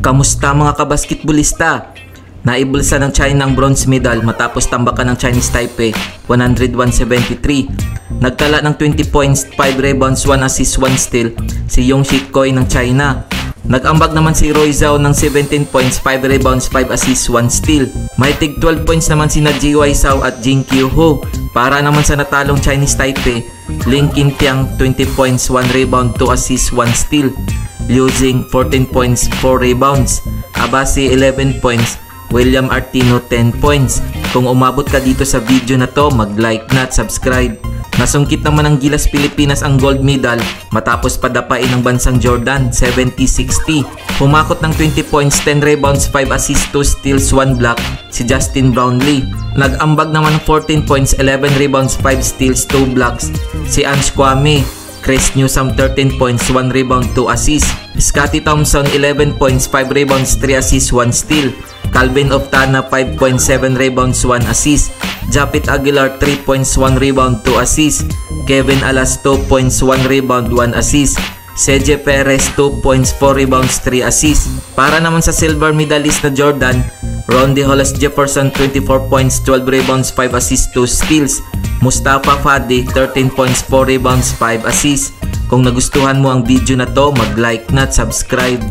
Kamusta mga kabasketballista? Naibulsa ng China ang bronze medal matapos tambakan ng Chinese Taipei 101-73. Nagtala ng 20 points, 5 rebounds, 1 assist, 1 steal si Yong Shik-koi ng China. Nag-ambag naman si Roy Zhao ng 17 points, 5 rebounds, 5 assists, 1 steal. May tig 12 points naman sina Ji-Wei Zhao at Jing Kyu-ho. Para naman sa natalong Chinese Taipei, Lin Qintiang 20 points, 1 rebound, 2 assists, 1 steal. Liu Jing 14 points, 4 rebounds. Abasi 11 points, William Artino 10 points. Kung umabot ka dito sa video na to, mag-like na at subscribe. Nasungkit naman ng Gilas Pilipinas ang gold medal matapos padapain ng bansang Jordan 70-60. Pumakot ng 20 points, 10 rebounds, 5 assists, 2 steals, 1 block si Justin Brownlee. Nag-ambag naman ng 14 points, 11 rebounds, 5 steals, 2 blocks si Ange Kwame. Chris Newsome 13 points, 1 rebound, 2 assists. Scottie Thompson 11 points, 5 rebounds, 3 assists, 1 steal. Calvin Oftana 5 points, 7 rebounds, 1 assist. Japit Aguilar 3 points, 1 rebound, 2 assists. Kevin Alas 2 points, 1 rebound, 1 assist. Seje Perez 2 points, 4 rebounds, 3 assists. Para naman sa silver medalist na Jordan, Rondy Hollis Jefferson 24 points, 12 rebounds, 5 assists, 2 steals. Mustafa Fadi 13 points, 4 rebounds, 5 assists. Kung nagustuhan mo ang video na to, mag-like na at subscribe.